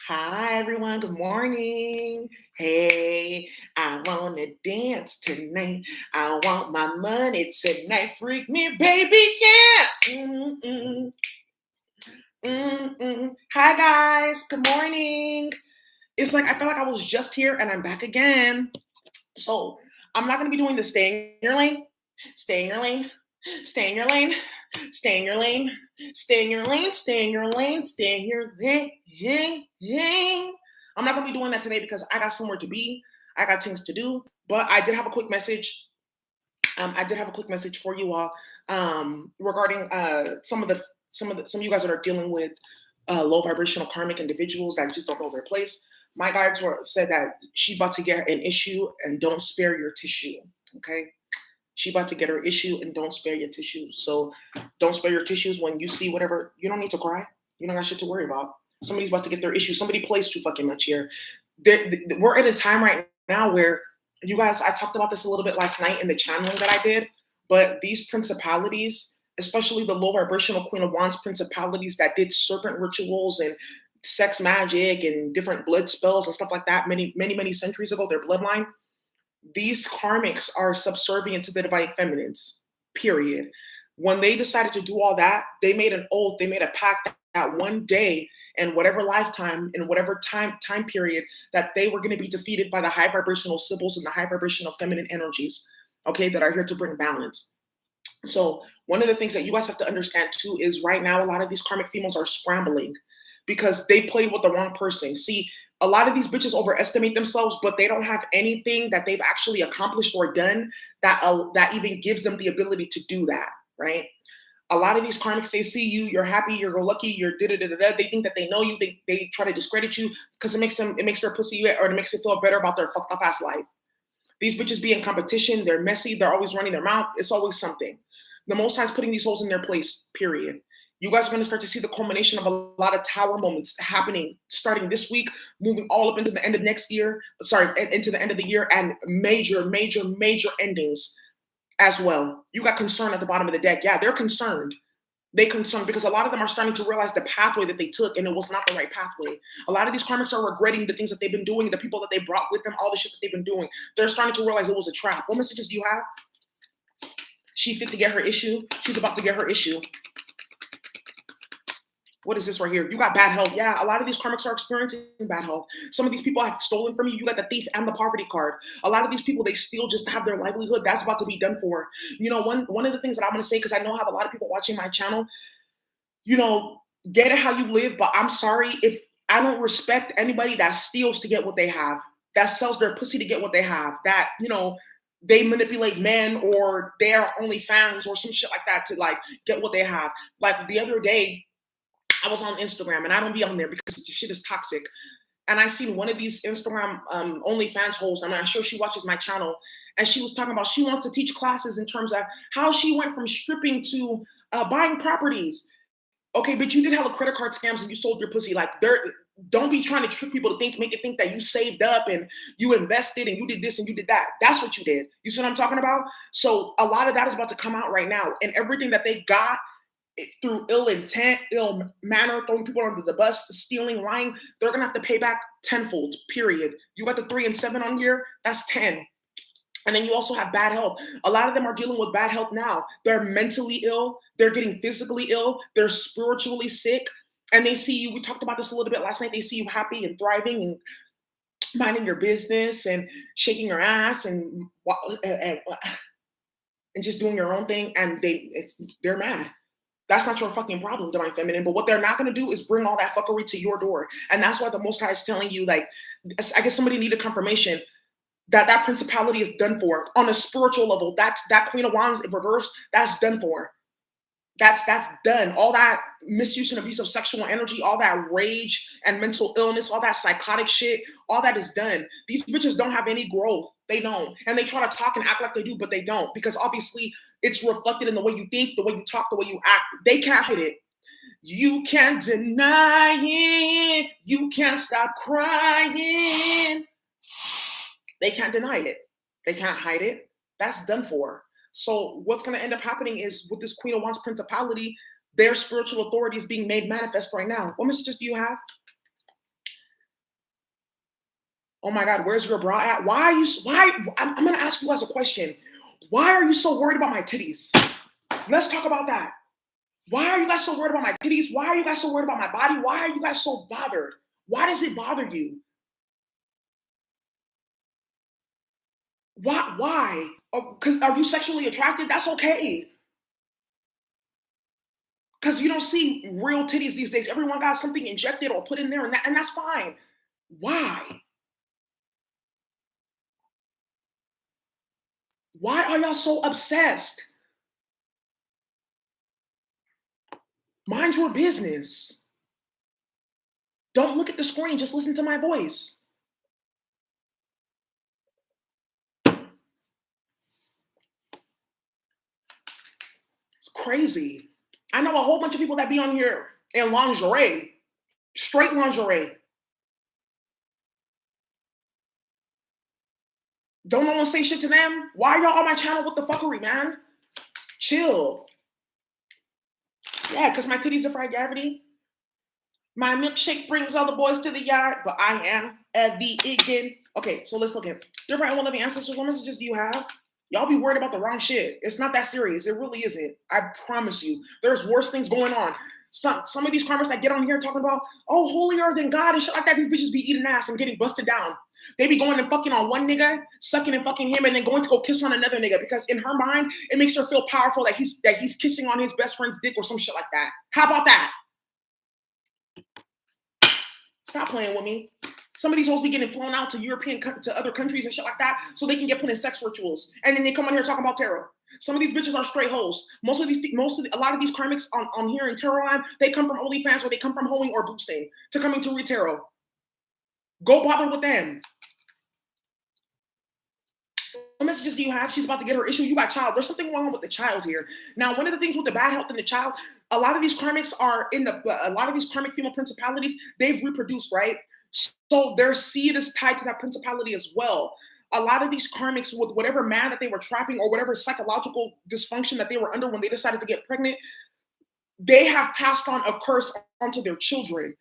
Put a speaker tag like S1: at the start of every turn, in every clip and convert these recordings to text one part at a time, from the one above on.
S1: Hi, everyone. Good morning. Hey, I want to dance tonight. I want my money tonight. Freak me, baby. Yeah. Hi, guys. Good morning. It's like I feel like I was just here and I'm back again. So I'm not going to be doing the stay in your lane, stay in your lane, stay in your lane, stay in your lane, stay in your lane, stay in your lane, stay in your lane. I'm not going to be doing that today because I got somewhere to be. I got things to do. But I did have a quick message. I did have a quick message for you all regarding some of you guys that are dealing with low vibrational karmic individuals that just don't know their place. My guides said that she about to get an issue and don't spare your tissue. Okay, she about to get her issue and don't spare your tissues. So don't spare your tissues when you see whatever. You don't need to cry. You don't got shit to worry about. Somebody's about to get their issue. Somebody plays too fucking much here. We're at a time right now where you guys. I talked about this a little bit last night in the channeling that I did. But these principalities, especially the low vibrational Queen of Wands principalities that did serpent rituals and sex magic and different blood spells and stuff like that many centuries ago, their bloodline, these karmics are subservient to the divine feminines, period. When they decided to do all that, they made an oath, they made a pact that one day in whatever lifetime, in whatever time period, that they were going to be defeated by the high vibrational symbols and the high vibrational feminine energies, okay, that are here to bring balance. So one of the things that you guys have to understand too is right now a lot of these karmic females are scrambling because they played with the wrong person. See, a lot of these bitches overestimate themselves, but they don't have anything that they've actually accomplished or done that even gives them the ability to do that, right? A lot of these karmics, they see you, you're happy, you're go lucky, you're da da da da. They think that they know you. They try to discredit you because it makes their pussy or it makes it feel better about their fucked up ass life. These bitches be in competition. They're messy. They're always running their mouth. It's always something. The Most High is putting these holes in their place, period. You guys are going to start to see the culmination of a lot of tower moments happening starting this week, moving all up into the end of next year, into the end of the year, and major endings as well. You got concern at the bottom of the deck. Yeah, they're concerned. They concerned because a lot of them are starting to realize the pathway that they took and it was not the right pathway. A lot of these karmics are regretting the things that they've been doing, the people that they brought with them, all the shit that they've been doing. They're starting to realize it was a trap. What messages do you have? She fit to get her issue. She's about to get her issue. What is this right here? You got bad health. Yeah, a lot of these karmics are experiencing bad health. Some of these people have stolen from you. You got the thief and the poverty card. A lot of these people, they steal just to have their livelihood. That's about to be done for. You know, one of the things that I'm going to say, because I know I have a lot of people watching my channel, you know, get it how you live, but I'm sorry if I don't respect anybody that steals to get what they have, that sells their pussy to get what they have, that, you know, they manipulate men or they're only fans or some shit like that to like get what they have. Like the other day, I was on Instagram and I don't be on there because the shit is toxic. And I seen one of these Instagram OnlyFans hosts. I'm sure she watches my channel. And she was talking about she wants to teach classes in terms of how she went from stripping to buying properties. Okay, but you did hella credit card scams and you sold your pussy. Like, don't be trying to trick people to make it think that you saved up and you invested and you did this and you did that. That's what you did. You see what I'm talking about? So a lot of that is about to come out right now. And everything that they got through ill intent, ill manner, throwing people under the bus, stealing, lying, they're gonna have to pay back tenfold, period. You got the 3 and 7 on here, that's 10. And then you also have bad health. A lot of them are dealing with bad health now. They're mentally ill. They're getting physically ill. They're spiritually sick. And they see you. We talked about this a little bit last night. They see you happy and thriving and minding your business and shaking your ass and just doing your own thing. And they're mad. That's not your fucking problem, divine feminine. But what they're not going to do is bring all that fuckery to your door. And that's why the Most High is telling you, like, I guess somebody needed confirmation that principality is done for on a spiritual level. That Queen of Wands in reverse, that's done for. That's done. All that misuse and abuse of sexual energy, all that rage and mental illness, all that psychotic shit, all that is done. These bitches don't have any growth. They don't. And they try to talk and act like they do, but they don't. Because obviously it's reflected in the way you think, the way you talk, the way you act. They can't hide it. You can't deny it. You can't stop crying. They can't deny it. They can't hide it. That's done for. So what's going to end up happening is with this Queen of Wands principality, Their spiritual authority is being made manifest right now. What messages do you have? Oh my God, where's your bra at? I'm going to ask you guys a question. Why are you so worried about my titties? Let's talk about that. Why are you guys so worried about my titties? Why are you guys so worried about my body? Why are you guys so bothered? Why does it bother you? Why? Because are you sexually attracted? That's okay. Because you don't see real titties these days. Everyone got something injected or put in there, and that's fine. Why? Why are y'all so obsessed? Mind your business. Don't look at the screen. Just listen to my voice. It's crazy. I know a whole bunch of people that be on here in lingerie, straight lingerie. Don't no one say shit to them? Why are y'all on my channel with the fuckery, man? Chill. Yeah, because my titties are fried gravity. My milkshake brings all the boys to the yard, but I am a vegan. Okay, so let's look at dear bright and loving ancestors. What messages do you have? Y'all be worried about the wrong shit. It's not that serious. It really isn't. I promise you. There's worse things going on. Some of these karmas that get on here talking about, oh, holier than God and shit like that, these bitches be eating ass and getting busted down. They be going and fucking on one nigga, sucking and fucking him, and then going to go kiss on another nigga because in her mind, it makes her feel powerful that he's kissing on his best friend's dick or some shit like that. How about that? Stop playing with me. Some of these hoes be getting flown out to other countries and shit like that so they can get put in sex rituals. And then they come on here talking about tarot. Some of these bitches are straight hoes. A lot of these karmics on here in tarot line, they come from OnlyFans or they come from hoeing or boosting to coming to read tarot. Go bother with them. What messages do you have? She's about to get her issue. You got child. There's something wrong with the child here. Now, one of the things with the bad health in the child, a lot of these karmics a lot of these karmic female principalities, they've reproduced, right? So their seed is tied to that principality as well. A lot of these karmics, with whatever man that they were trapping or whatever psychological dysfunction that they were under when they decided to get pregnant, they have passed on a curse onto their children.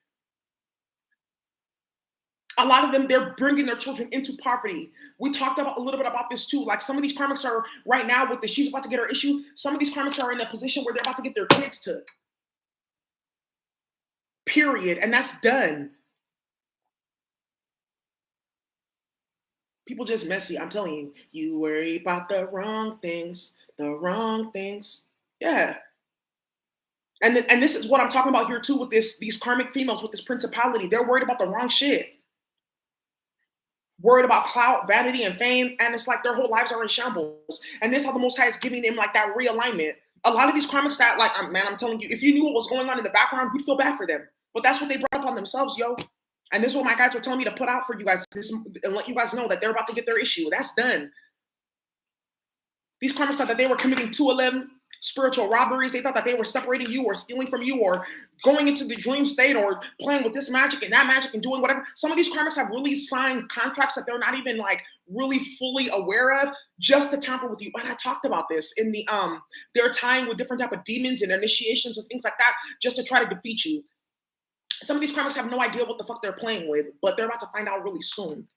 S1: A lot of them, they're bringing their children into poverty. We talked about a little bit about this too. Like some of these karmics are right now with she's about to get her issue. Some of these karmics are in a position where they're about to get their kids took. Period. And that's done. People just messy. I'm telling you, you worry about the wrong things. Yeah. And this is what I'm talking about here too with these karmic females with this principality. They're worried about the wrong shit. Worried about clout, vanity, and fame, and it's like their whole lives are in shambles. And this is how the Most High is giving them like that realignment. A lot of these karmics that, like, man, I'm telling you, if you knew what was going on in the background, you'd feel bad for them. But that's what they brought up on themselves, yo. And this is what my guys were telling me to put out for you guys and let you guys know that they're about to get their issue. That's done. These karmics thought that they were committing 211 spiritual robberies. They thought that they were separating you or stealing from you or going into the dream state or playing with this magic and that magic and doing whatever. Some of these karmics have really signed contracts that they're not even like really fully aware of just to tamper with you. And I talked about this in the they're tying with different type of demons and initiations and things like that just to try to defeat you. Some of these karmics have no idea what the fuck they're playing with, but they're about to find out really soon.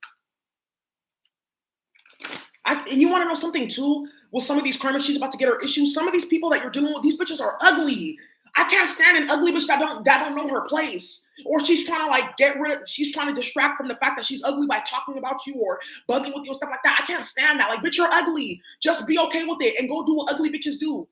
S1: And you want to know something too? With some of these karmics, she's about to get her issues. Some of these people that you're dealing with, these bitches are ugly. I can't stand an ugly bitch that don't know her place. Or she's trying to like she's trying to distract from the fact that she's ugly by talking about you or bugging with you and stuff like that. I can't stand that. Like, bitch, you're ugly. Just be okay with it and go do what ugly bitches do.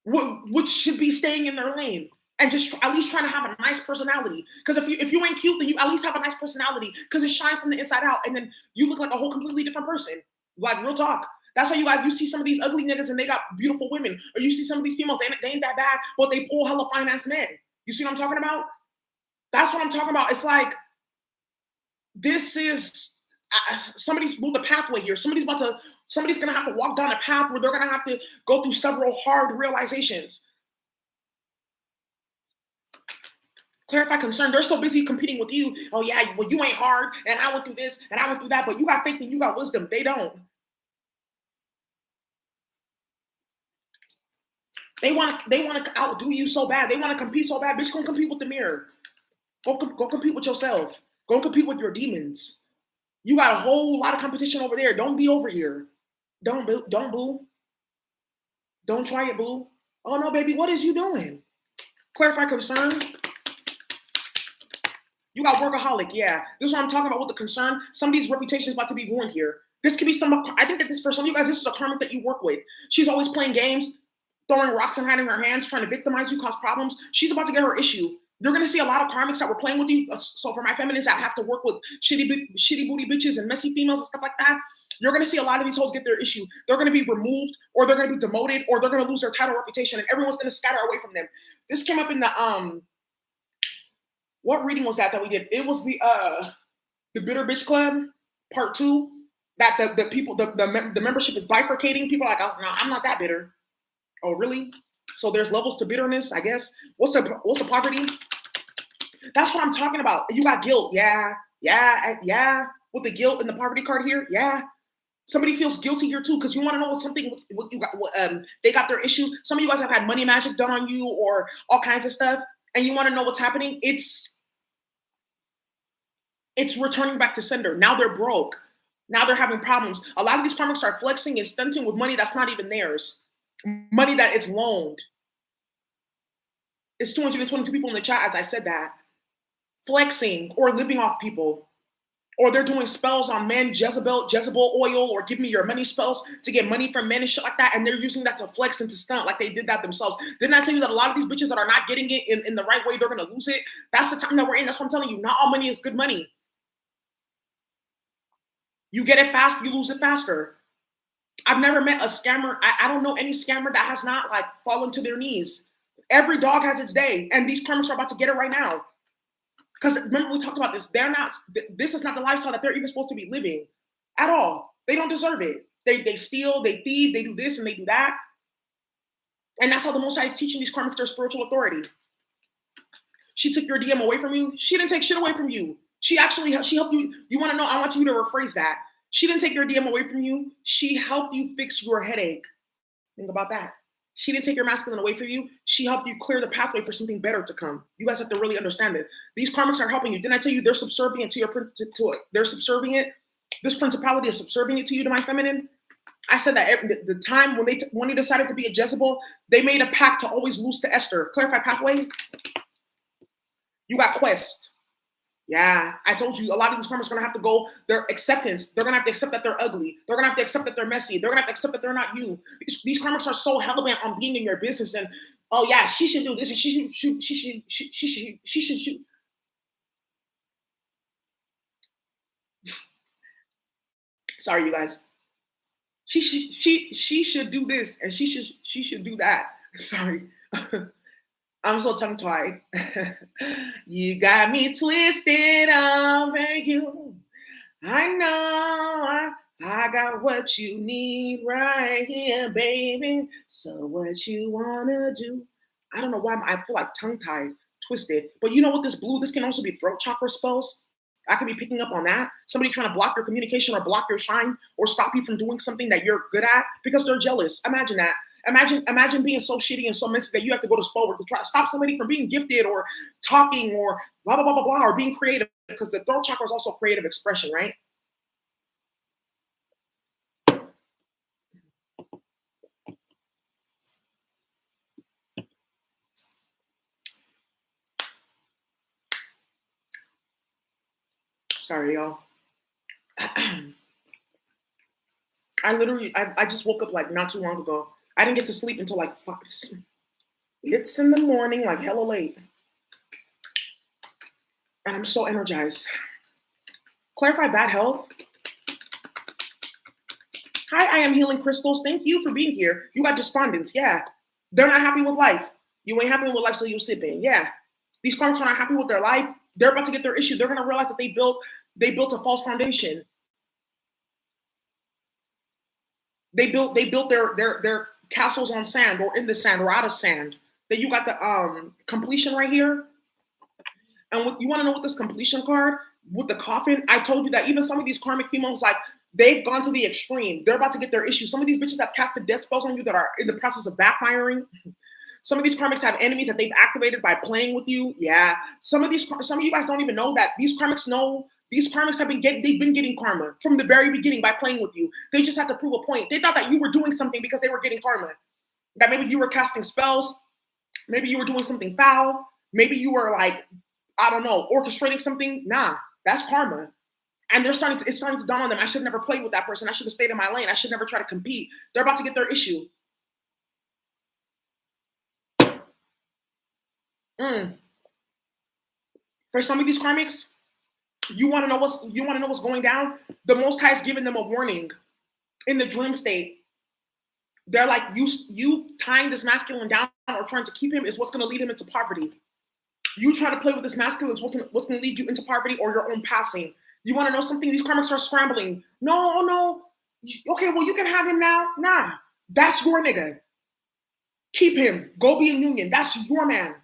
S1: Which should be staying in their lane. And just at least trying to have a nice personality. Because if you ain't cute, then you at least have a nice personality. Because it shines from the inside out. And then you look like a whole completely different person. Like, real talk. That's why you see some of these ugly niggas and they got beautiful women. Or you see some of these females, they ain't that bad, but they pull hella fine-ass men. You see what I'm talking about? That's what I'm talking about. It's like, this is, somebody's moved the pathway here. Somebody's going to have to walk down a path where they're going to have to go through several hard realizations. Clarify concern. They're so busy competing with you. Oh yeah, well you ain't hard, and I went through this, and I went through that, but you got faith and you got wisdom. They don't. They want to outdo you so bad. They want to compete so bad. Bitch, go compete with the mirror. Go compete with yourself. Go compete with your demons. You got a whole lot of competition over there. Don't be over here. Don't boo. Don't boo. Don't try it, boo. Oh no, baby, what is you doing? Clarify concern. You got workaholic. Yeah, this is what I'm talking about with the concern. Somebody's reputation is about to be ruined here. This could be I think that this for some of you guys, this is a karmic that you work with. She's always playing games, throwing rocks and hiding her hands, trying to victimize you, cause problems. She's about to get her issue. You're gonna see a lot of karmics that were playing with you. So for my feminists that have to work with shitty booty bitches and messy females and stuff like that, you're gonna see a lot of these hoes get their issue. They're gonna be removed, or they're gonna be demoted, or they're gonna lose their title reputation, and everyone's gonna scatter away from them. This came up in the what reading was that we did? It was the Bitter Bitch Club Part 2. That the people the membership is bifurcating. People are like, oh no, I'm not that bitter. Oh really? So there's levels to bitterness, I guess. What's the poverty? That's what I'm talking about. You got guilt, yeah. With the guilt and the poverty card here, yeah. Somebody feels guilty here too because you want to know what you got. They got their issues. Some of you guys have had money magic done on you or all kinds of stuff, and you want to know what's happening. It's returning back to sender. Now they're broke. Now they're having problems. A lot of these karmics are flexing and stunting with money that's not even theirs. Money that is loaned. It's 222 people in the chat as I said that. Flexing or living off people. Or they're doing spells on men, Jezebel oil, or give me your money spells to get money from men and shit like that. And they're using that to flex and to stunt like they did that themselves. Didn't I tell you that a lot of these bitches that are not getting it in the right way, they're going to lose it? That's the time that we're in. That's what I'm telling you. Not all money is good money. You get it fast, you lose it faster. I've never met a scammer. I don't know any scammer that has not like fallen to their knees. Every dog has its day. And these karmics are about to get it right now. Because remember, we talked about this. This is not the lifestyle that they're even supposed to be living at all. They don't deserve it. They steal, they thieve, they do this and they do that. And that's how the Most High is teaching these karmics their spiritual authority. She took your DM away from you. She didn't take shit away from you. She helped you. You want to know? I want you to rephrase that. She didn't take your DM away from you. She helped you fix your headache. Think about that. She didn't take your masculine away from you. She helped you clear the pathway for something better to come. You guys have to really understand it. These karmics are helping you. Didn't I tell you they're subservient to your to it? They're subservient. This principality is subservient to you, to my feminine. I said that the time when they decided to be a Jezebel, they made a pact to always lose to Esther. Clarify pathway. You got quest. Yeah, I told you a lot of these karmics are gonna have to go their acceptance. They're gonna have to accept that they're ugly. They're gonna have to accept that they're messy. They're gonna have to accept that they're not you. These karmics are so hell-bent on being in your business and oh yeah, she should do this and she should shoot. Sorry, you guys. She should do this and she should do that. Sorry. I'm so tongue-tied. You got me twisted over you. I know I got what you need right here, baby. So what you wanna do? I don't know why I feel like tongue-tied, twisted. But you know what this can also be throat chakra spells. I could be picking up on that. Somebody trying to block your communication or block your shine or stop you from doing something that you're good at because they're jealous. Imagine that. Imagine being so shitty and so messy that you have to go to spell work to try to stop somebody from being gifted or talking or blah, blah, blah, blah, blah, or being creative because the throat chakra is also creative expression, right? Sorry, y'all. I just woke up like not too long ago. I didn't get to sleep until like 5. It's in the morning, like hella late. And I'm so energized. Clarify bad health. Hi, I am Healing Crystals. Thank you for being here. You got despondents. Yeah. They're not happy with life. You ain't happy with life, so you sipping. Yeah. These karmics are not happy with their life. They're about to get their issue. They're gonna realize that they built a false foundation. They built their castles on sand or in the sand or out of sand. Then you got the completion right here. And you want to know what this completion card with the coffin? I told you that even some of these karmic females, like they've gone to the extreme. They're about to get their issue. Some of these bitches have casted death spells on you that are in the process of backfiring. Some of these karmics have enemies that they've activated by playing with you. Yeah. Some of you guys don't even know that these karmics know. These karmics they've been getting karma from the very beginning by playing with you. They just have to prove a point. They thought that you were doing something because they were getting karma. That maybe you were casting spells. Maybe you were doing something foul. Maybe you were like, I don't know, orchestrating something. Nah, that's karma. And it's starting to dawn on them. I should have never played with that person. I should have stayed in my lane. I should never try to compete. They're about to get their issue. For some of these karmics, you want to know what's going down? The Most High is giving them a warning in the dream state. They're like, you tying this masculine down or trying to keep him is what's going to lead him into poverty. You try to play with this masculine is what's going to lead you into poverty or your own passing. You want to know something? These karmics are scrambling. No. Okay, well, you can have him now. Nah, that's your nigga. Keep him. Go be in union. That's your man.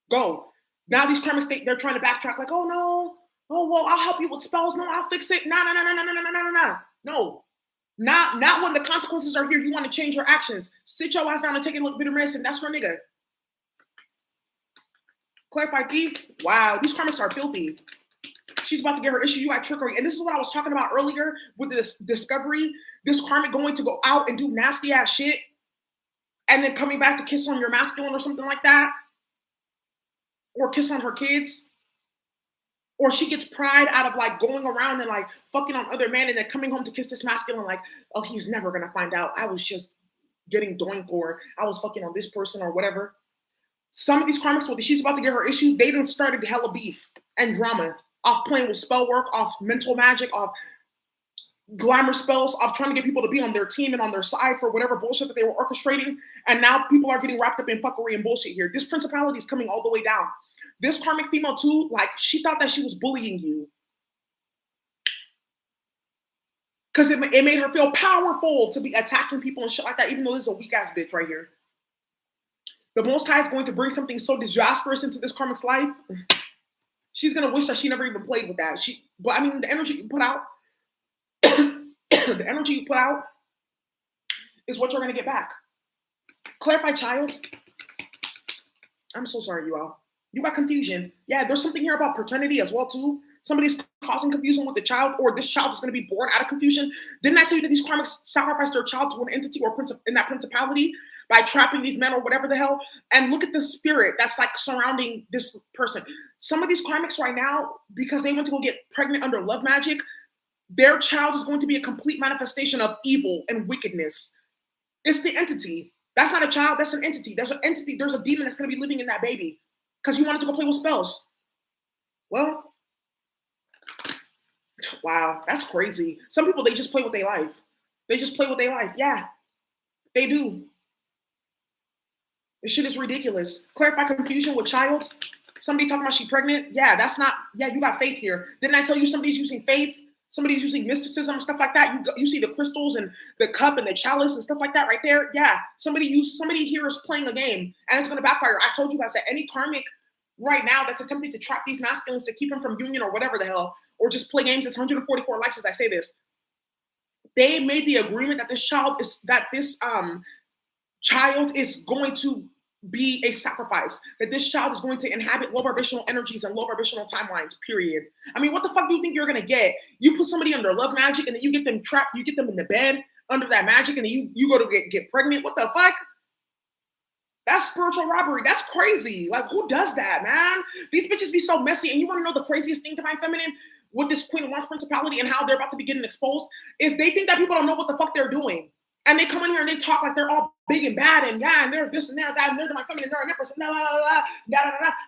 S1: Go. Now these karmics, they're trying to backtrack like, oh, no. Oh, well, I'll help you with spells. No, I'll fix it. No. No. Not when the consequences are here. You want to change your actions. Sit your ass down and take a look bit of medicine. That's your nigga. Clarified thief. Wow, these karmics are filthy. She's about to get her issue. You got trickery. And this is what I was talking about earlier with this discovery. This karmic going to go out and do nasty ass shit and then coming back to kiss on your masculine or something like that. Or kiss on her kids. Or she gets pride out of like going around and like fucking on other men and then coming home to kiss this masculine like, oh, he's never going to find out. I was just getting doinked or I was fucking on this person or whatever. Some of these karmics, when she's about to get her issue, they done started hella beef and drama off playing with spell work, off mental magic, off glamour spells, off trying to get people to be on their team and on their side for whatever bullshit that they were orchestrating. And now people are getting wrapped up in fuckery and bullshit here. This principality is coming all the way down. This karmic female too, like she thought that she was bullying you. Because it made her feel powerful to be attacking people and shit like that, even though this is a weak ass bitch right here. The Most High is going to bring something so disastrous into this karmic's life. She's going to wish that she never even played with that. But I mean, the energy you put out, the energy you put out is what you're going to get back. Clarify, child. I'm so sorry, you all. You got confusion. Yeah, there's something here about paternity as well, too. Somebody's causing confusion with the child, or this child is going to be born out of confusion. Didn't I tell you that these karmics sacrifice their child to an entity or in that principality by trapping these men or whatever the hell? And look at the spirit that's like surrounding this person. Some of these karmics right now, because they went to go get pregnant under love magic, their child is going to be a complete manifestation of evil and wickedness. It's the entity. That's not a child. That's an entity. There's an entity. There's a demon that's going to be living in that baby because you wanted to go play with spells. Well, wow, that's crazy. Some people, they just play with their life. They just play with their life. Yeah, they do. This shit is ridiculous. Clarify confusion with child. Somebody talking about she pregnant. Yeah, that's not, yeah, you got faith here. Didn't I tell you somebody's using faith? Somebody's using mysticism and stuff like that. You see the crystals and the cup and the chalice and stuff like that right there. Yeah, somebody here is playing a game and it's going to backfire. I told you guys that any karmic right now that's attempting to trap these masculines to keep them from union or whatever the hell, or just play games. It's 144 lives as I say this. They made the agreement that this child is going to be a sacrifice, that this child is going to inhabit low vibrational energies and low vibrational timelines, period. I mean, what the fuck do you think you're going to get? You put somebody under love magic and then you get them trapped, you get them in the bed under that magic and then you go to get pregnant. What the fuck? That's spiritual robbery. That's crazy. Like, who does that, man? These bitches be so messy. And you want to know the craziest thing, Divine Feminine, with this Queen of Wands principality and how they're about to be getting exposed, is they think that people don't know what the fuck they're doing. And they come in here and they talk like they're all big and bad and yeah, and they're this and they're that, and they're Divine Feminine, they're an empress, la la la la la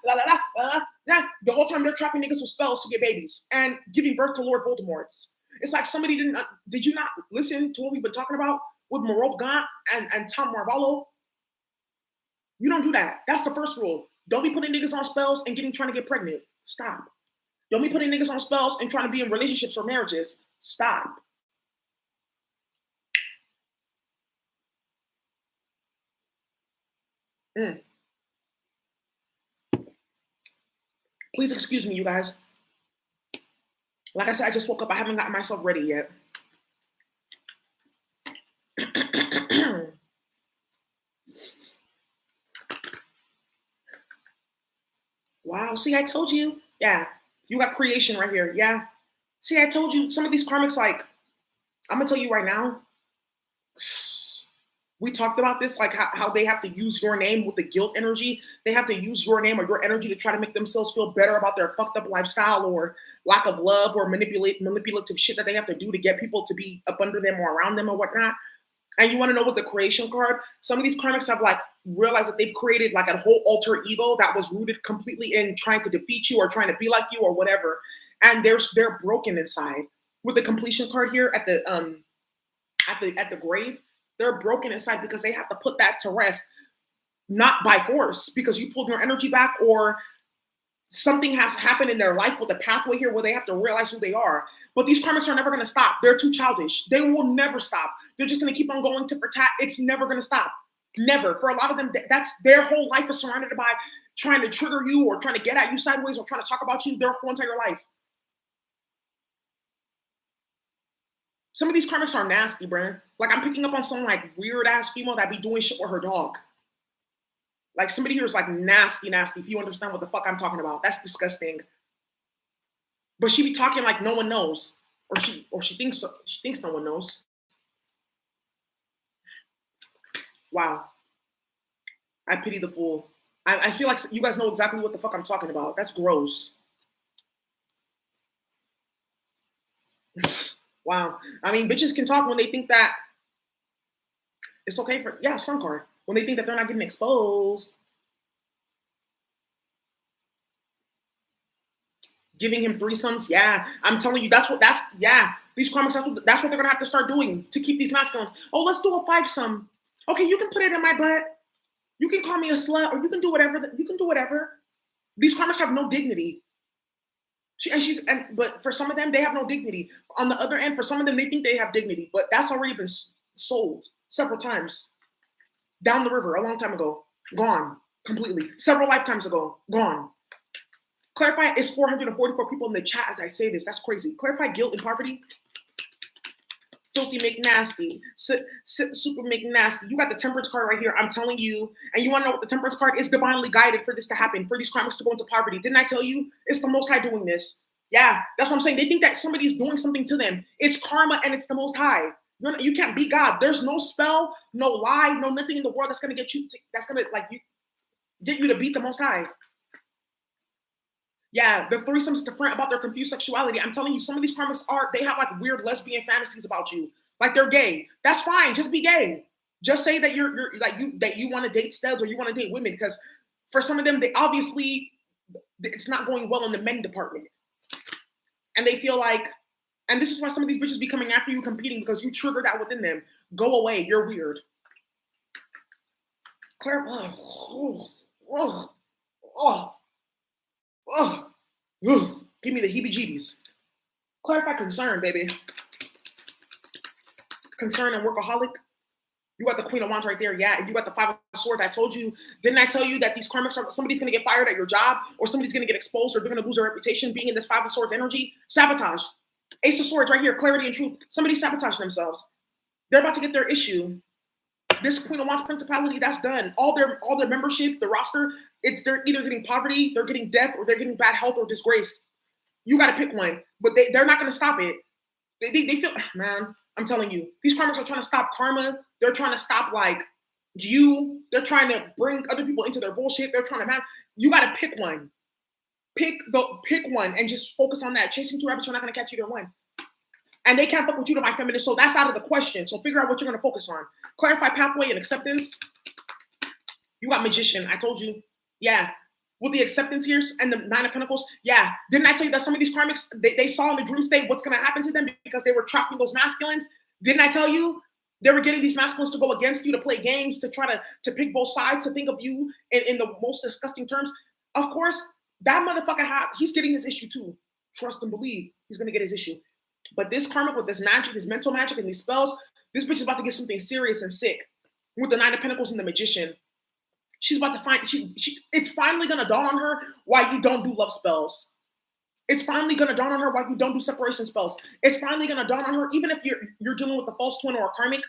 S1: la la la. The whole time they're trapping niggas with spells to get babies and giving birth to Lord Voldemorts. It's like somebody did you not listen to what we've been talking about with Marop Gant and Tom Marvallo? You don't do that. That's the first rule. Don't be putting niggas on spells and trying to get pregnant. Stop. Don't be putting niggas on spells and trying to be in relationships or marriages. Stop. Please excuse me, you guys. Like I said, I just woke up. I haven't gotten myself ready yet. Oh, see, I told you. Yeah. You got creation right here. Yeah. See, I told you. Some of these karmics, like, I'm going to tell you right now, we talked about this, like how they have to use your name with the guilt energy. They have to use your name or your energy to try to make themselves feel better about their fucked up lifestyle or lack of love or manipulative shit that they have to do to get people to be up under them or around them or whatnot. And you want to know what the creation card? Some of these karmics have like realized that they've created like a whole alter ego that was rooted completely in trying to defeat you or trying to be like you or whatever. And they're broken inside. With the completion card here at the grave, they're broken inside because they have to put that to rest, not by force, because you pulled your energy back or something has happened in their life with the pathway here where they have to realize who they are. But these karmics are never going to stop. They're too childish. They will never stop. They're just going to keep on going tit for tat. It's never going to stop. Never. For a lot of them, that's their whole life is surrounded by trying to trigger you or trying to get at you sideways or trying to talk about you their whole entire life. Some of these karmics are nasty, bruh. Like, I'm picking up on some, like, weird-ass female that be doing shit with her dog. Like, somebody here is, like, nasty, if you understand what the fuck I'm talking about. That's disgusting. But she be talking like no one knows. Or she thinks so. She thinks no one knows. Wow. I pity the fool. I feel like you guys know exactly what the fuck I'm talking about. That's gross. Wow. I mean, bitches can talk when they think that it's okay for, yeah, sun card. When they think that they're not getting exposed. Giving him threesomes, yeah. I'm telling you, yeah. These karmics, that's what they're gonna have to start doing to keep these masculines. Oh, let's do a five-some. Okay, you can put it in my butt. You can call me a slut, or you can do whatever. You can do whatever. These karmics have no dignity. But for some of them, they have no dignity. On the other end, for some of them, they think they have dignity, but that's already been sold several times. Down the river, a long time ago, gone completely. Several lifetimes ago, gone. Clarify is 444 people in the chat as I say this. That's crazy. Clarify guilt and poverty. Filthy McNasty. Super McNasty. You got the temperance card right here. I'm telling you. And you want to know what the temperance card is? Divinely guided for this to happen. For these karmics to go into poverty. Didn't I tell you? It's the Most High doing this. Yeah, that's what I'm saying. They think that somebody's doing something to them. It's karma and it's the Most High. You can't be God. There's no spell, no lie, no nothing in the world that's going to get you. That's going to get you to beat the Most High. Yeah, the threesomes different about their confused sexuality. I'm telling you, some of these karmics they have like weird lesbian fantasies about you. Like they're gay. That's fine. Just be gay. Just say that you're like that you want to date studs or you want to date women, because for some of them, they obviously it's not going well in the men department. And they feel like, and this is why some of these bitches be coming after you competing, because you trigger that within them. Go away. You're weird. Claire, give me the heebie-jeebies. Clarify concern, baby. Concern and workaholic. You got the Queen of Wands right there. Yeah, you got the Five of Swords. I told you. Didn't I tell you that these karmics somebody's going to get fired at your job, or somebody's going to get exposed, or they're going to lose their reputation being in this Five of Swords energy? Sabotage. Ace of Swords right here. Clarity and truth. Somebody sabotaged themselves. They're about to get their issue. This Queen of Wands principality, that's done. All their membership, the roster, they're either getting poverty, they're getting death, or they're getting bad health or disgrace. You got to pick one, but they're not going to stop it. They feel, man, I'm telling you, these karmics are trying to stop karma. They're trying to stop like you. They're trying to bring other people into their bullshit. They're trying to, you got to pick one. Pick one and just focus on that. Chasing two rabbits are not going to catch either one. And they can't fuck with you, Divine Feminine, so that's out of the question. So figure out what you're going to focus on. Clarify pathway and acceptance. You got Magician. I told you. Yeah. With the acceptance here and the Nine of Pentacles. Yeah. Didn't I tell you that some of these karmics, they saw in the dream state what's going to happen to them because they were trapping those masculines? Didn't I tell you? They were getting these masculines to go against you, to play games, to try to pick both sides, to think of you in the most disgusting terms. Of course, that motherfucker, he's getting his issue too. Trust and believe. He's going to get his issue. But this karmic with this magic, this mental magic and these spells, this bitch is about to get something serious and sick. With the Nine of Pentacles and the Magician. She's about to find, it's finally going to dawn on her why you don't do love spells. It's finally going to dawn on her why you don't do separation spells. It's finally going to dawn on her, even if you're dealing with a false twin or a karmic,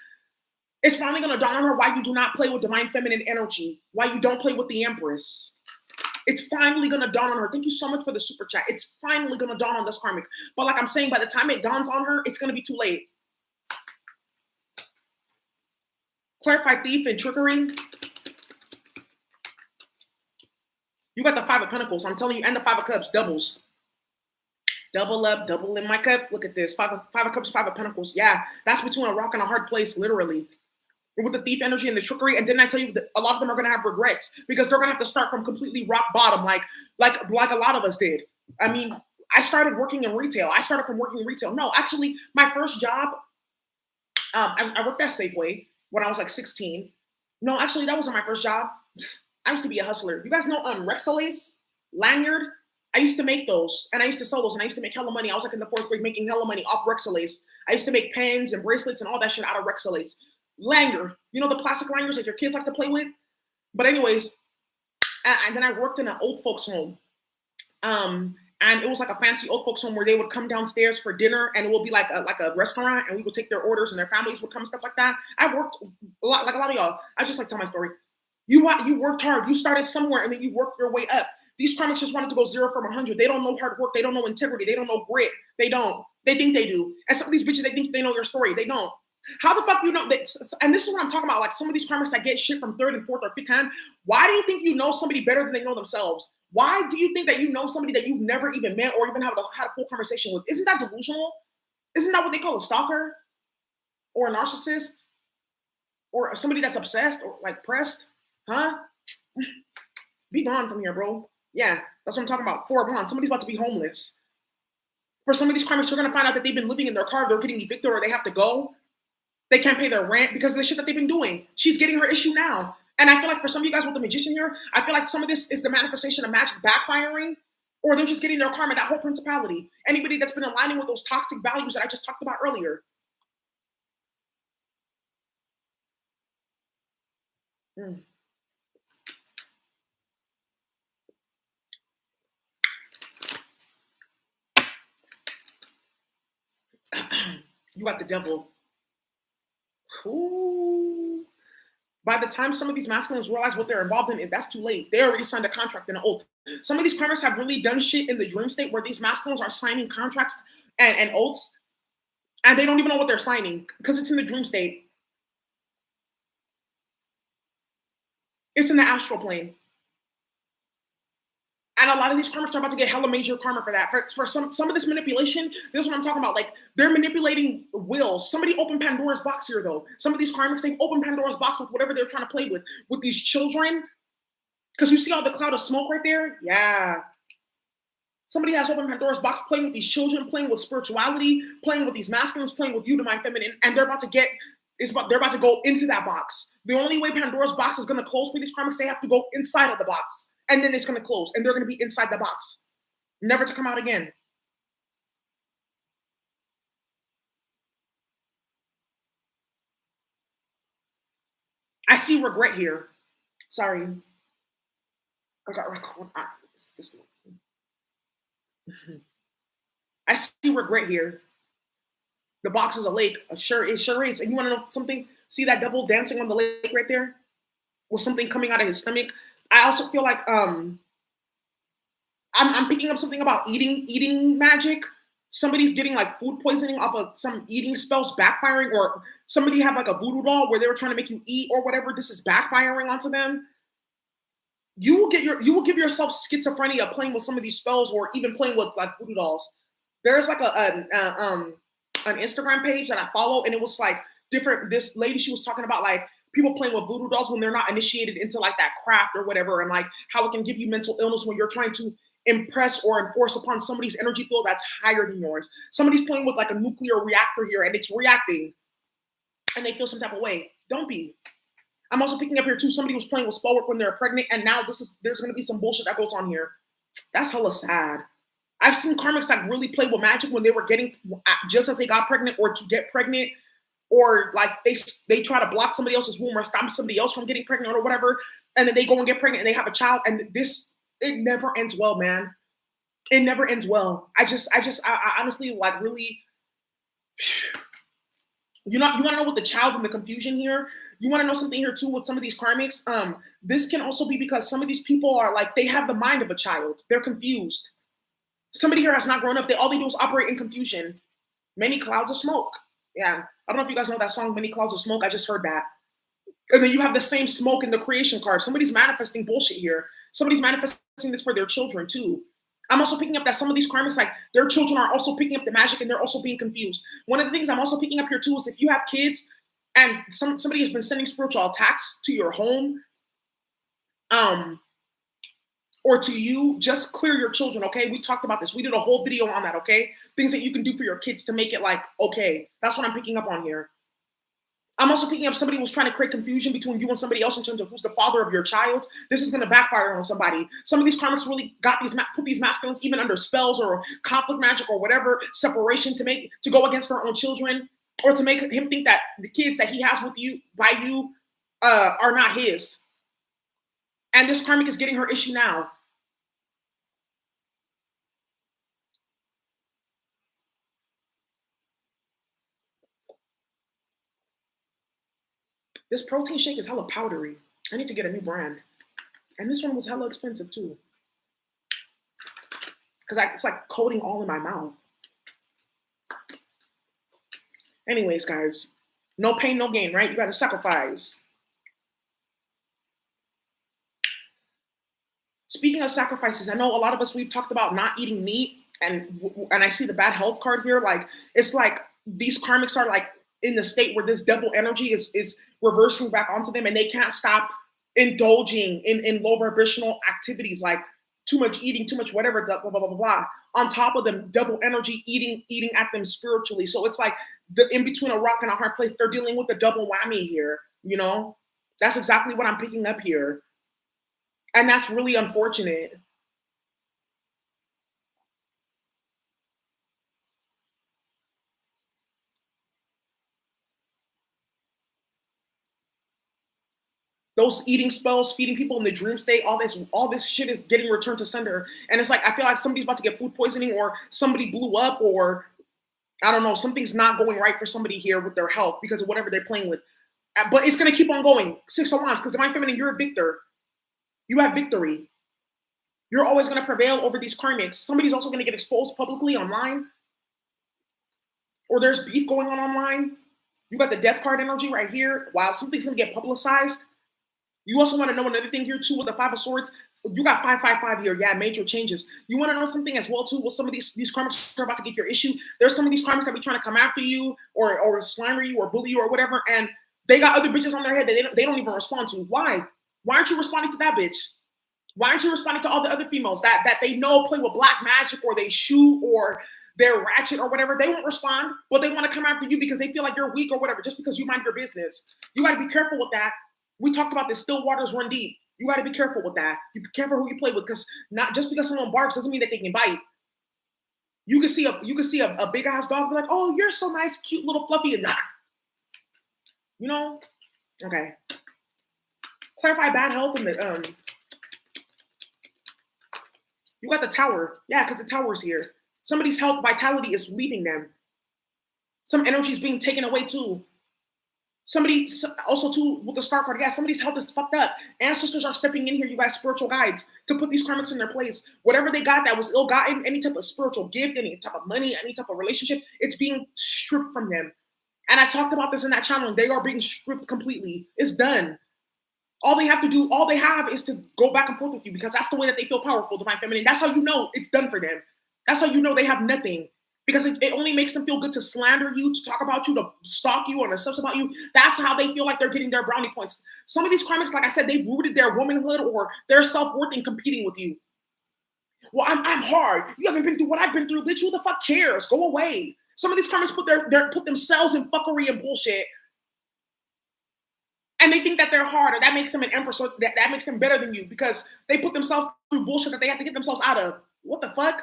S1: it's finally going to dawn on her why you do not play with Divine Feminine energy, why you don't play with the Empress. It's finally gonna dawn on her. Thank you so much for the super chat. It's finally gonna dawn on this karmic. But like I'm saying, by the time it dawns on her, it's gonna be too late. Clarify thief and trickery. You got the Five of Pentacles. I'm telling you, and the Five of Cups doubles. Double up, double in my cup. Look at this. Five of Cups, Five of Pentacles. Yeah, that's between a rock and a hard place, literally. With the thief energy and the trickery. And didn't I tell you that a lot of them are going to have regrets because they're going to have to start from completely rock bottom, like a lot of us did. I mean, I started working in retail. I started from working in retail. No, actually, my first job, I worked at Safeway when I was like 16. No, actually, that wasn't my first job. I used to be a hustler. You guys know Rexalace lanyard? I used to make those, and I used to sell those, and I used to make hella money. I was like in the 4th grade making hella money off Rexalace. I used to make pens and bracelets and all that shit out of Rexalace. Lanyard, you know the plastic lanyards that your kids like to play with? But anyways, and then I worked in an old folks home. And it was like a fancy old folks home where they would come downstairs for dinner, and it would be like a restaurant, and we would take their orders, and their families would come and stuff like that. I worked a lot, like a lot of y'all. I just like tell my story. You worked hard. You started somewhere, and then you worked your way up. These karmics just wanted to go 0 from 100. They don't know hard work. They don't know integrity. They don't know grit. They don't. They think they do. And some of these bitches, they think they know your story. They don't. How the fuck you know? And this is what I'm talking about. Like some of these karmics that get shit from 3rd and 4th or 5th hand. Why do you think you know somebody better than they know themselves? Why do you think that you know somebody that you've never even met or even had a full conversation with? Isn't that delusional? Isn't that what they call a stalker? Or a narcissist? Or somebody that's obsessed or like pressed? Huh? Be gone from here, bro. Yeah, that's what I'm talking about. 4 of Wands. Somebody's about to be homeless. For some of these karmics, you're going to find out that they've been living in their car. They're getting evicted or they have to go. They can't pay their rent because of the shit that they've been doing. She's getting her issue now. And I feel like for some of you guys with the magician here, I feel like some of this is the manifestation of magic backfiring, or they're just getting their karma, that whole principality. Anybody that's been aligning with those toxic values that I just talked about earlier. You got the devil. Ooh. By the time some of these masculines realize what they're involved in, that's too late. They already signed a contract and an oath. Some of these karmics have really done shit in the dream state where these masculines are signing contracts and oaths, and they don't even know what they're signing because it's in the dream state. It's in the astral plane. And a lot of these karmics are about to get hella major karma for that. For some of this manipulation, this is what I'm talking about. Like, they're manipulating wills. Somebody opened Pandora's box here, though. Some of these karmics, they've opened Pandora's box with whatever they're trying to play with these children. Because you see all the cloud of smoke right there? Yeah. Somebody has opened Pandora's box playing with these children, playing with spirituality, playing with these masculines, playing with you, divine feminine, and they're about to go into that box. The only way Pandora's box is going to close for these karmics, they have to go inside of the box. And then it's going to close. And they're going to be inside the box. Never to come out again. I see regret here. Sorry. I got this one. I see regret here. The box is a lake. It sure is. And you want to know something? See that devil dancing on the lake right there? With something coming out of his stomach? I also feel like I'm picking up something about eating magic. Somebody's getting like food poisoning off of some eating spells backfiring, or somebody had like a voodoo doll where they were trying to make you eat or whatever. This is backfiring onto them. You will give yourself schizophrenia playing with some of these spells, or even playing with like voodoo dolls. There's like an Instagram page that I follow, and it was like different. This lady, she was talking about like people playing with voodoo dolls when they're not initiated into like that craft or whatever, and like how it can give you mental illness when you're trying to impress or enforce upon somebody's energy field that's higher than yours. Somebody's playing with like a nuclear reactor here, and it's reacting, and they feel some type of way. Don't be. I'm also picking up here too. Somebody was playing with spell work when they were pregnant, and now there's going to be some bullshit that goes on here. That's hella sad. I've seen karmics like really play with magic when they were getting, just as they got pregnant or to get pregnant, or like they try to block somebody else's womb or stop somebody else from getting pregnant or whatever, and then they go and get pregnant and they have a child, and it never ends well, man. It never ends well. I honestly like really. You want to know what the child in the confusion here? You want to know something here too with some of these karmics? This can also be because some of these people are like, they have the mind of a child. They're confused. Somebody here has not grown up. All they do is operate in confusion. Many clouds of smoke. Yeah. I don't know if you guys know that song, Many Clouds of Smoke. I just heard that. And then you have the same smoke in the creation card. Somebody's manifesting bullshit here. Somebody's manifesting this for their children too. I'm also picking up that some of these karmics, like their children are also picking up the magic and they're also being confused. One of the things I'm also picking up here too is if you have kids and somebody has been sending spiritual attacks to your home, or to you, just clear your children, okay? We talked about this. We did a whole video on that, okay? Things that you can do for your kids to make it like, okay. That's what I'm picking up on here. I'm also picking up somebody who's trying to create confusion between you and somebody else in terms of who's the father of your child. This is going to backfire on somebody. Some of these karmics really got put these masculines even under spells or conflict magic or whatever, separation to go against their own children, or to make him think that the kids that he has with you, by you, are not his. And this karmic is getting her issue now. This protein shake is hella powdery. I need to get a new brand. And this one was hella expensive too. Because it's like coating all in my mouth. Anyways, guys, no pain, no gain, right? You got to sacrifice. Speaking of sacrifices, I know a lot of us, we've talked about not eating meat, and I see the bad health card here. Like, it's like these karmics are like in the state where this devil energy is reversing back onto them, and they can't stop indulging in low vibrational activities like too much eating, too much whatever, blah, blah, blah, blah, blah. On top of them, devil energy eating at them spiritually. So it's like in between a rock and a hard place, they're dealing with a double whammy here, you know? That's exactly what I'm picking up here. And that's really unfortunate. Those eating spells, feeding people in the dream state, all this shit is getting returned to sender. And it's like I feel like somebody's about to get food poisoning, or somebody blew up, or I don't know, something's not going right for somebody here with their health because of whatever they're playing with. But it's gonna keep on going. 6 of Wands, because Divine Feminine, you're a victor. You have victory. You're always gonna prevail over these karmics. Somebody's also gonna get exposed publicly online, or there's beef going on online. You got the death card energy right here. Wow, something's gonna get publicized. You also want to know another thing here too with the Five of Swords. You got 555 here. Yeah, major changes. You want to know something as well too with some of these karmics are about to get your issue. There's some of these karmics that be trying to come after you or slander you or bully you or whatever, and they got other bitches on their head that they don't even respond to. Why? Why aren't you responding to that bitch? Why aren't you responding to all the other females that they know play with black magic, or they shoot, or they're ratchet or whatever? They won't respond, but they want to come after you because they feel like you're weak or whatever, just because you mind your business. You got to be careful with that. We talked about this, still waters run deep. You got to be careful with that. You be careful who you play with, because not just because someone barks doesn't mean that they can bite. You can see a big ass dog, be like, "Oh, you're so nice, cute, little fluffy," and nah. You know? Okay. Clarify bad health in the You got the Tower. Yeah, because the Tower's here. Somebody's health vitality is leaving them. Some energy is being taken away too. Somebody also too with the Star card, yeah, somebody's health is fucked up. Ancestors are stepping in here, you guys, spiritual guides, to put these karmics in their place. Whatever they got that was ill-gotten, any type of spiritual gift, any type of money, any type of relationship, it's being stripped from them. And I talked about this in that channel, and they are being stripped completely. It's done. All they have is to go back and forth with you, because that's the way that they feel powerful, Divine Feminine. That's how you know it's done for them. That's how you know they have nothing. Because it only makes them feel good to slander you, to talk about you, to stalk you, or to obsess about you. That's how they feel like they're getting their brownie points. Some of these karmics, like I said, they've rooted their womanhood or their self-worth in competing with you. Well, I'm hard. You haven't been through what I've been through, bitch. Who the fuck cares? Go away. Some of these karmics put themselves in fuckery and bullshit. And they think that they're hard, or that makes them an empress, or that makes them better than you, because they put themselves through bullshit that they have to get themselves out of. What the fuck?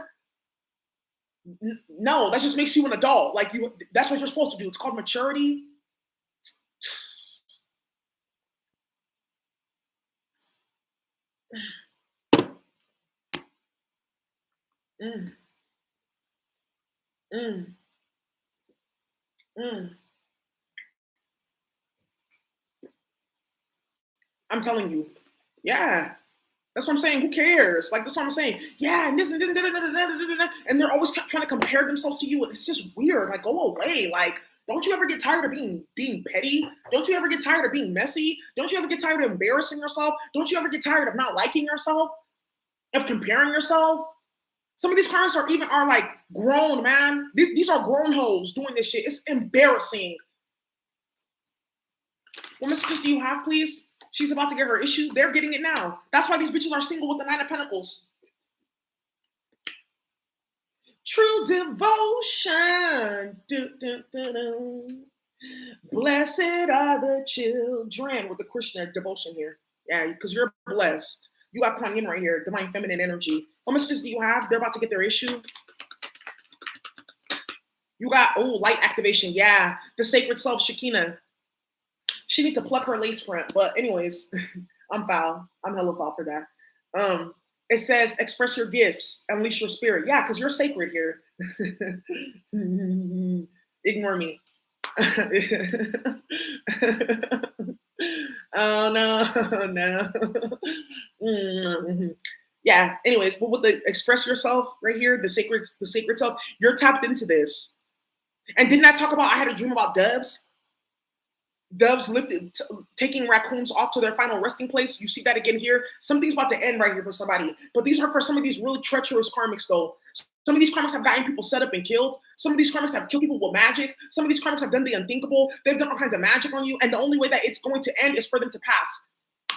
S1: No, that just makes you an adult. Like, that's what you're supposed to do. It's called maturity. Mm. Mm. Mm. I'm telling you. Yeah. That's what I'm saying. Who cares? Like, that's what I'm saying. Yeah, and this and and they're always trying to compare themselves to you. It's just weird. Like, go away. Like, don't you ever get tired of being petty? Don't you ever get tired of being messy? Don't you ever get tired of embarrassing yourself? Don't you ever get tired of not liking yourself? Of comparing yourself? Some of these clients are like grown, man. These are grown hoes doing this shit. It's embarrassing. What messages do you have, please? She's about to get her issue. They're getting it now. That's why these bitches are single with the Nine of Pentacles. True devotion. Do, do, do, do. Blessed are the children with the Christian devotion here. Yeah, because you're blessed. You got Kuan Yin right here, divine feminine energy. What messages do you have? They're about to get their issue. You got, light activation. Yeah, the sacred self, Shekinah. She needs to pluck her lace front. But anyways, I'm foul. I'm hella foul for that. It says, express your gifts, unleash your spirit. Yeah, because you're sacred here. Ignore me. Oh, no. Yeah, anyways, but with the express yourself right here, the sacred self, you're tapped into this. And didn't I talk about, I had a dream about doves? Doves lifted, taking raccoons off to their final resting place. You see that again here. Something's about to end right here for somebody. But these are for some of these really treacherous karmics, though. Some of these karmics have gotten people set up and killed. Some of these karmics have killed people with magic. Some of these karmics have done the unthinkable. They've done all kinds of magic on you. And the only way that it's going to end is for them to pass.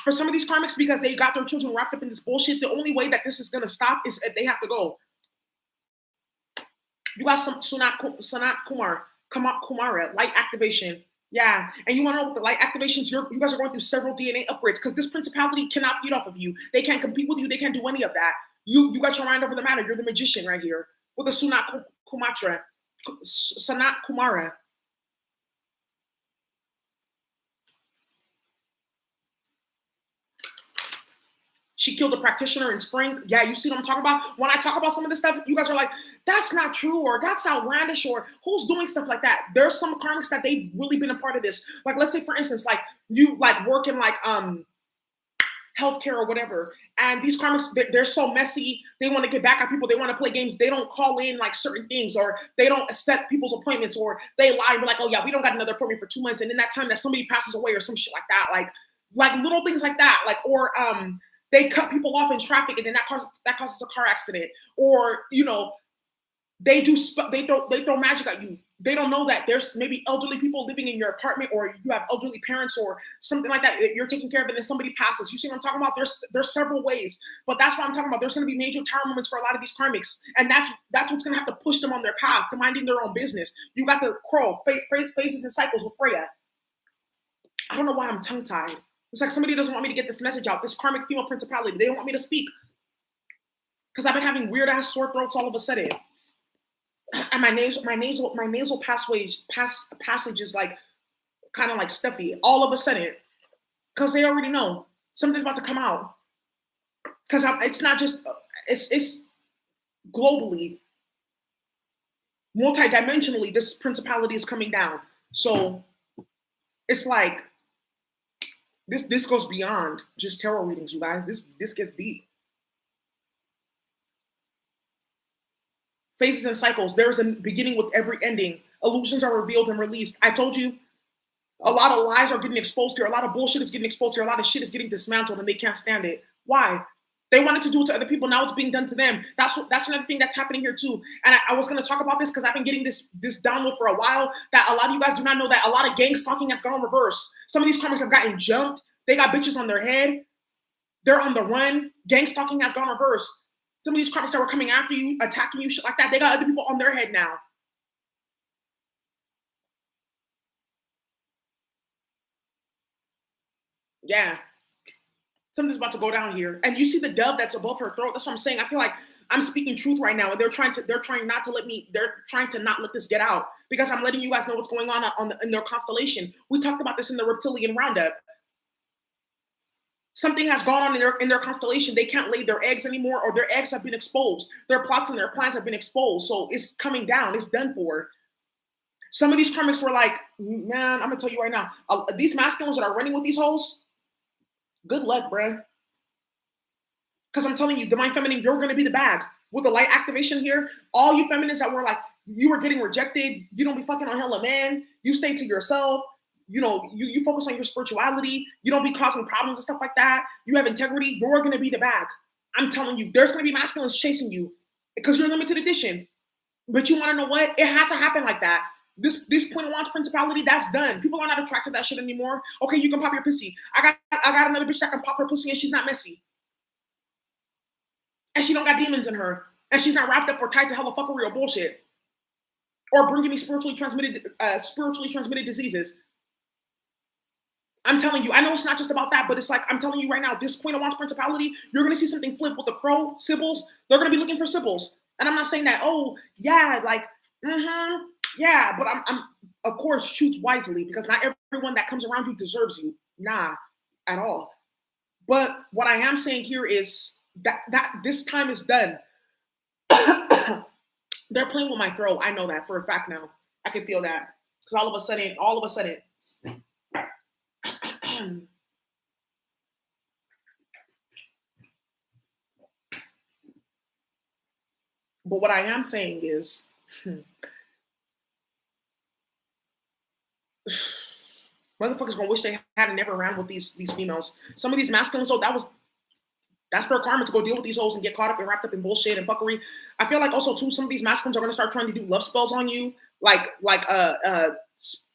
S1: For some of these karmics, because they got their children wrapped up in this bullshit, the only way that this is going to stop is if they have to go. You got some Sanat Kumara, light activation. Yeah, and you want to know what the light activations, you guys are going through several DNA upgrades because this principality cannot feed off of you. They can't compete with you. They can't do any of that. You got your mind over the matter. You're the magician right here with the Sanat Kumara. She killed a practitioner in spring. Yeah, you see what I'm talking about? When I talk about some of this stuff, you guys are like, that's not true, or that's outlandish, or who's doing stuff like that? There's some karmics that they've really been a part of this. Like, let's say, for instance, like you like work in like healthcare or whatever, and these karmics, they're so messy. They want to get back at people. They want to play games. They don't call in like certain things, or they don't set people's appointments, or they lie and be like, oh yeah, we don't got another appointment for 2 months, and in that time that somebody passes away or some shit like that, like little things like that, like, or they cut people off in traffic and then that causes a car accident, or they throw magic at you. They don't know that there's maybe elderly people living in your apartment, or you have elderly parents or something like that you're taking care of, and then somebody passes. You see what I'm talking about? There's several ways, but that's what I'm talking about. There's going to be major tower moments for a lot of these karmics, and that's what's going to have to push them on their path to minding their own business. You got the crow phases and cycles with Freya. I don't know why I'm tongue tied. It's like somebody doesn't want me to get this message out. This karmic female principality, they don't want me to speak because I've been having weird ass sore throats all of a sudden. And my nasal passage is like kind of like stuffy all of a sudden because they already know something's about to come out. Because it's not just it's globally, multidimensionally, this principality is coming down. So it's like this goes beyond just tarot readings, you guys. This gets deep. Phases and cycles. There is a beginning with every ending. Illusions are revealed and released. I told you, a lot of lies are getting exposed here. A lot of bullshit is getting exposed here. A lot of shit is getting dismantled, and they can't stand it. Why? They wanted to do it to other people. Now it's being done to them. That's another thing that's happening here too. And I was going to talk about this because I've been getting this download for a while, that a lot of you guys do not know that a lot of gang stalking has gone reverse. Some of these karmics have gotten jumped. They got bitches on their head. They're on the run. Gang stalking has gone reverse. Some of these karmics that were coming after you, attacking you, shit like that, they got other people on their head now. Yeah. Something's about to go down here. And you see the dove that's above her throat. That's what I'm saying. I feel like I'm speaking truth right now. And they're trying not to let this get out, because I'm letting you guys know what's going on in their constellation. We talked about this in the reptilian roundup. Something has gone on in their constellation. They can't lay their eggs anymore, or their eggs have been exposed. Their plots and their plans have been exposed. So it's coming down. It's done for. Some of these karmics were like, man, I'm going to tell you right now, these masculines that are running with these hoes, Good luck, bruh. Because I'm telling you, divine feminine, you're going to be the bag. With the light activation here, all you feminists that were like, you were getting rejected, you don't be fucking on hella man, you stay to yourself, you know, you focus on your spirituality, you don't be causing problems and stuff like that, you have integrity, you're going to be the bag. I'm telling you, there's going to be masculines chasing you because you're limited edition. But you want to know what? It had to happen like that. This point of launch principality, that's done. People are not attracted to that shit anymore. Okay, you can pop your pussy. I got another bitch that can pop her pussy and she's not messy. And she don't got demons in her. And she's not wrapped up or tied to hella fuckery or bullshit. Or bringing me spiritually transmitted diseases. I'm telling you, I know it's not just about that, but it's like, I'm telling you right now, this point of launch principality, you're going to see something flip with the crow, Sibyls. They're going to be looking for Sibyls. And I'm not saying that, oh, yeah, like, yeah, but I'm of course, choose wisely because not everyone that comes around you deserves you. Nah, at all. But what I am saying here is that this time is done. They're playing with my throat. I know that for a fact now. I can feel that. Because all of a sudden, but what I am saying is, motherfuckers gonna wish they hadn't never ran with these females. Some of these masculines, though, that's their karma to go deal with these hoes and get caught up and wrapped up in bullshit and fuckery. I feel like also too, some of these masculines are gonna start trying to do love spells on you, like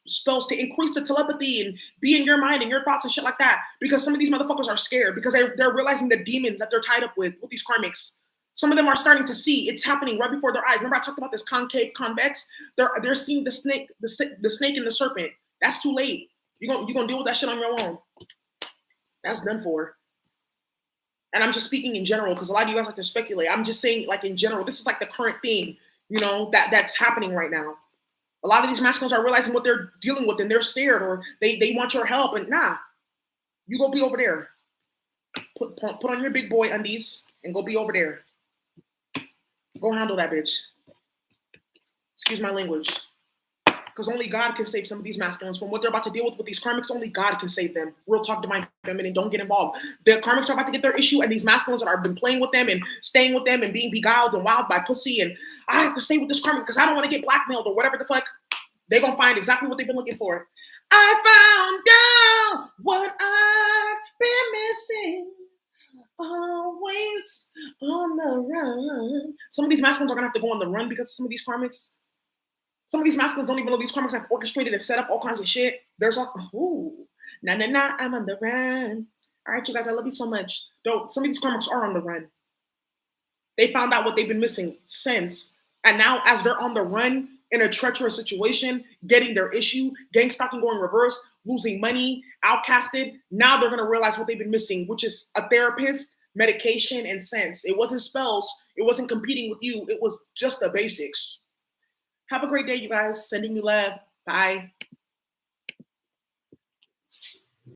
S1: spells to increase the telepathy and be in your mind and your thoughts and shit like that. Because some of these motherfuckers are scared because they're realizing the demons that they're tied up with these karmics. Some of them are starting to see it's happening right before their eyes. Remember I talked about this concave, convex? They're seeing the snake, the snake and the serpent. That's too late. You're gonna deal with that shit on your own. That's done for. And I'm just speaking in general because a lot of you guys like to speculate. I'm just saying, like, in general, this is like the current theme, you know, that's happening right now. A lot of these masculines are realizing what they're dealing with and they're scared or they want your help. And nah, you go be over there. Put on your big boy undies and go be over there. Go handle that bitch. Excuse my language. Because only God can save some of these masculines from what they're about to deal with these karmics. Only God can save them. Real talk, divine feminine, don't get involved. The karmics are about to get their issue, and these masculines that have been playing with them and staying with them and being beguiled and wowed by pussy, and I have to stay with this karmic because I don't want to get blackmailed or whatever the fuck. They're going to find exactly what they've been looking for. I found out what I've been missing. Always on the run. Some of these masculines are going to have to go on the run because of some of these karmics. Some of these masculines don't even know these karmics have orchestrated and set up all kinds of shit. There's like, ooh, nah, I'm on the run. All right, you guys, I love you so much. Don't, some of these karmics are on the run. They found out what they've been missing since. And now as they're on the run in a treacherous situation, getting their issue, gang stalking going reverse, losing money, outcasted, now they're going to realize what they've been missing, which is a therapist, medication, and sense. It wasn't spells. It wasn't competing with you. It was just the basics. Have a great day, you guys. Sending you love. Bye.